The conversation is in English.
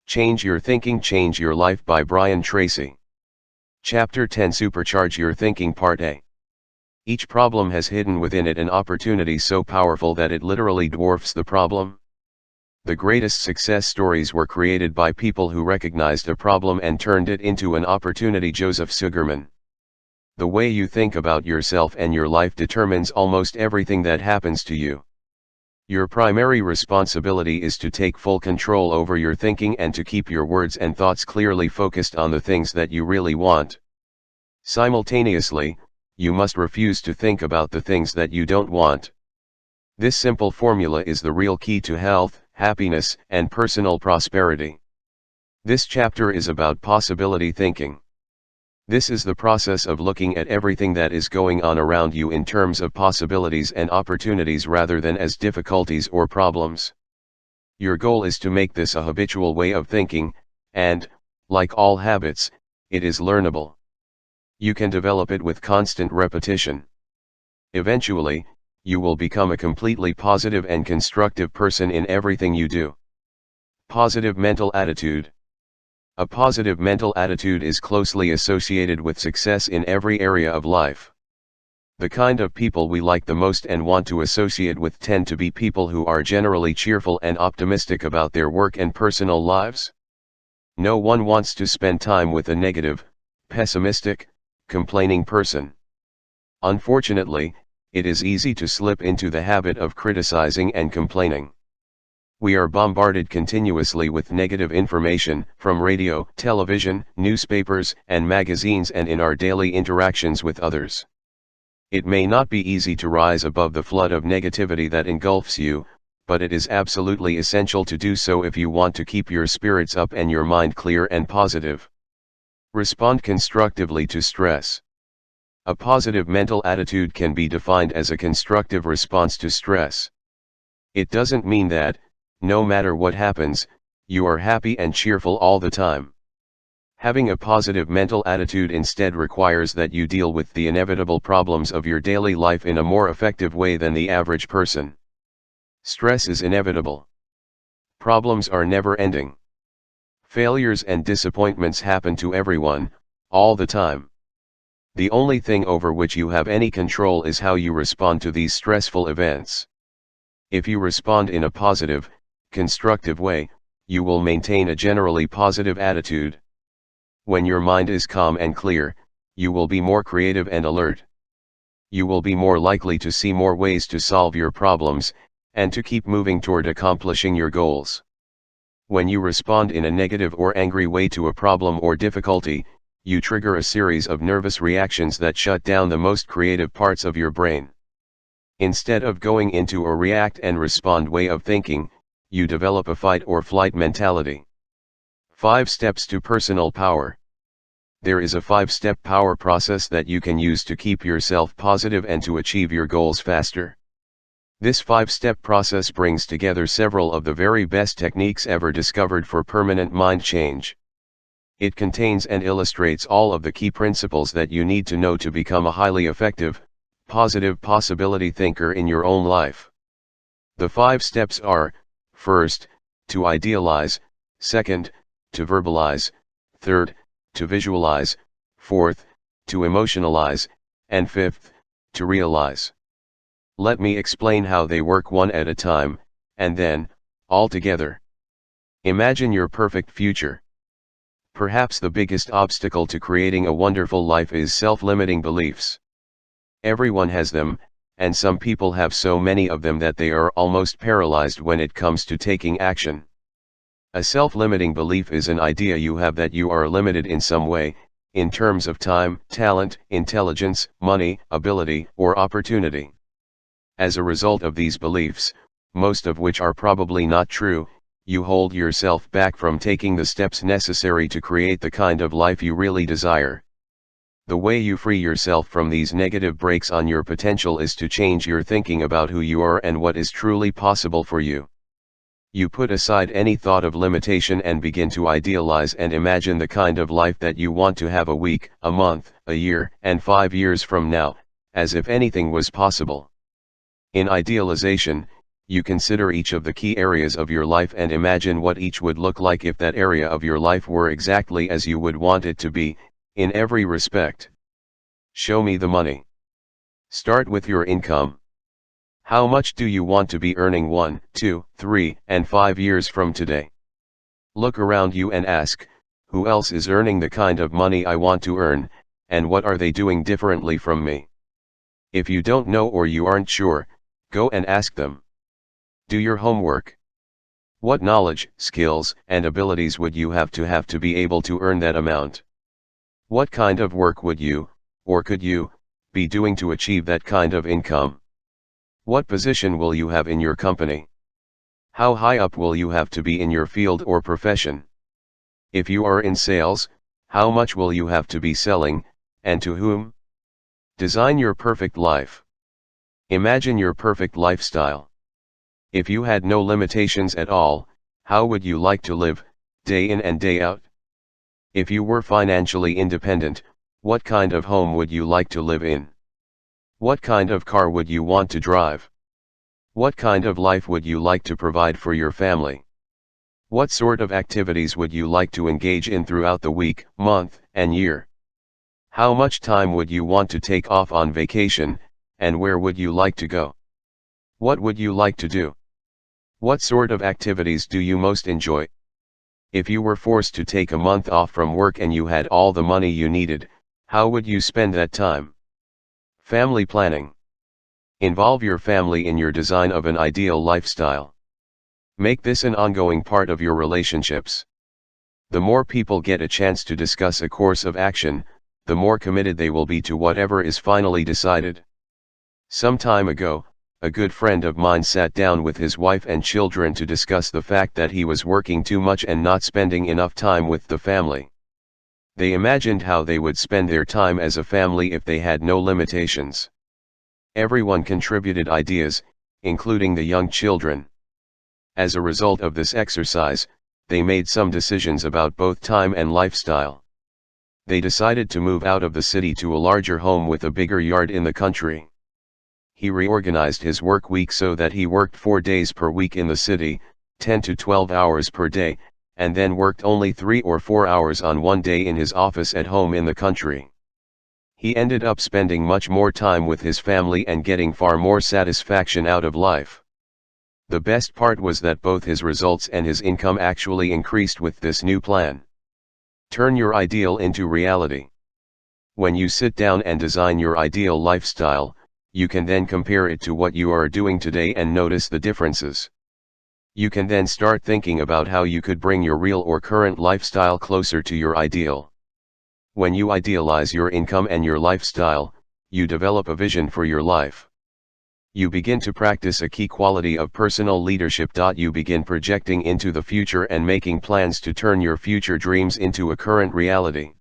Change Your Thinking, Change Your Life by Brian Tracy. Chapter 10, Supercharge Your Thinking, Part A. Each problem has hidden within it an opportunity so powerful that it literally dwarfs the problem. The greatest success stories were created by people who recognized a problem and turned it into an opportunity. Joseph Sugarman. The way you think about yourself and your life determines almost everything that happens to you. Your primary responsibility is to take full control over your thinking and to keep your words and thoughts clearly focused on the things that you really want. Simultaneously, you must refuse to think about the things that you don't want. This simple formula is the real key to health, happiness, and personal prosperity. This chapter is about possibility thinking. This is the process of looking at everything that is going on around you in terms of possibilities and opportunities rather than as difficulties or problems. Your goal is to make this a habitual way of thinking, and, like all habits, it is learnable. You can develop it with constant repetition. Eventually, you will become a completely positive and constructive person in everything you do. Positive mental attitude. A positive mental attitude is closely associated with success in every area of life. The kind of people we like the most and want to associate with tend to be people who are generally cheerful and optimistic about their work and personal lives. No one wants to spend time with a negative, pessimistic, complaining person. Unfortunately, it is easy to slip into the habit of criticizing and complaining. We are bombarded continuously with negative information, from radio, television, newspapers, and magazines, and in our daily interactions with others. It may not be easy to rise above the flood of negativity that engulfs you, but it is absolutely essential to do so if you want to keep your spirits up and your mind clear and positive. Respond constructively to stress. A positive mental attitude can be defined as a constructive response to stress. It doesn't mean that, no matter what happens, you are happy and cheerful all the time. Having a positive mental attitude instead requires that you deal with the inevitable problems of your daily life in a more effective way than the average person. Stress is inevitable. Problems are never ending. Failures and disappointments happen to everyone, all the time. The only thing over which you have any control is how you respond to these stressful events. If you respond in a positive, constructive way, you will maintain a generally positive attitude. When your mind is calm and clear, you will be more creative and alert. You will be more likely to see more ways to solve your problems, and to keep moving toward accomplishing your goals. When you respond in a negative or angry way to a problem or difficulty, you trigger a series of nervous reactions that shut down the most creative parts of your brain. Instead of going into a react and respond way of thinking, you develop a fight or flight mentality. 5 steps to personal power. There is a 5-step power process that you can use to keep yourself positive and to achieve your goals faster. This 5-step process brings together several of the very best techniques ever discovered for permanent mind change. It contains and illustrates all of the key principles that you need to know to become a highly effective, positive possibility thinker in your own life. The 5 steps are: first, to idealize; second, to verbalize; third, to visualize; fourth, to emotionalize; and fifth, to realize. Let me explain how they work one at a time, and then, all together. Imagine your perfect future. Perhaps the biggest obstacle to creating a wonderful life is self-limiting beliefs. Everyone has them, and some people have so many of them that they are almost paralyzed when it comes to taking action. A self-limiting belief is an idea you have that you are limited in some way, in terms of time, talent, intelligence, money, ability, or opportunity. As a result of these beliefs, most of which are probably not true, you hold yourself back from taking the steps necessary to create the kind of life you really desire. The way you free yourself from these negative brakes on your potential is to change your thinking about who you are and what is truly possible for you. You put aside any thought of limitation and begin to idealize and imagine the kind of life that you want to have a week, a month, a year, and 5 years from now, as if anything was possible. In idealization, you consider each of the key areas of your life and imagine what each would look like if that area of your life were exactly as you would want it to be, in every respect. Show me the money. Start with your income. How much do you want to be earning 1, 2, 3, and 5 years from today? Look around you and ask, who else is earning the kind of money I want to earn, and what are they doing differently from me? If you don't know or you aren't sure, go and ask them. Do your homework. What knowledge, skills, and abilities would you have to be able to earn that amount? What kind of work would you, or could you, be doing to achieve that kind of income? What position will you have in your company? How high up will you have to be in your field or profession? If you are in sales, how much will you have to be selling, and to whom? Design your perfect life. Imagine your perfect lifestyle. If you had no limitations at all, how would you like to live, day in and day out? If you were financially independent, what kind of home would you like to live in? What kind of car would you want to drive? What kind of life would you like to provide for your family? What sort of activities would you like to engage in throughout the week, month, and year? How much time would you want to take off on vacation, and where would you like to go? What would you like to do? What sort of activities do you most enjoy? If you were forced to take a month off from work and you had all the money you needed, how would you spend that time? Family planning. Involve your family in your design of an ideal lifestyle. Make this an ongoing part of your relationships. The more people get a chance to discuss a course of action, the more committed they will be to whatever is finally decided. Some time ago, a good friend of mine sat down with his wife and children to discuss the fact that he was working too much and not spending enough time with the family. They imagined how they would spend their time as a family if they had no limitations. Everyone contributed ideas, including the young children. As a result of this exercise, they made some decisions about both time and lifestyle. They decided to move out of the city to a larger home with a bigger yard in the country. He reorganized his work week so that he worked 4 days per week in the city, 10 to 12 hours per day, and then worked only 3 or 4 hours on one day in his office at home in the country. He ended up spending much more time with his family and getting far more satisfaction out of life. The best part was that both his results and his income actually increased with this new plan. Turn your ideal into reality. When you sit down and design your ideal lifestyle, you can then compare it to what you are doing today and notice the differences. You can then start thinking about how you could bring your real or current lifestyle closer to your ideal. When you idealize your income and your lifestyle, you develop a vision for your life. You begin to practice a key quality of personal leadership. You begin projecting into the future and making plans to turn your future dreams into a current reality.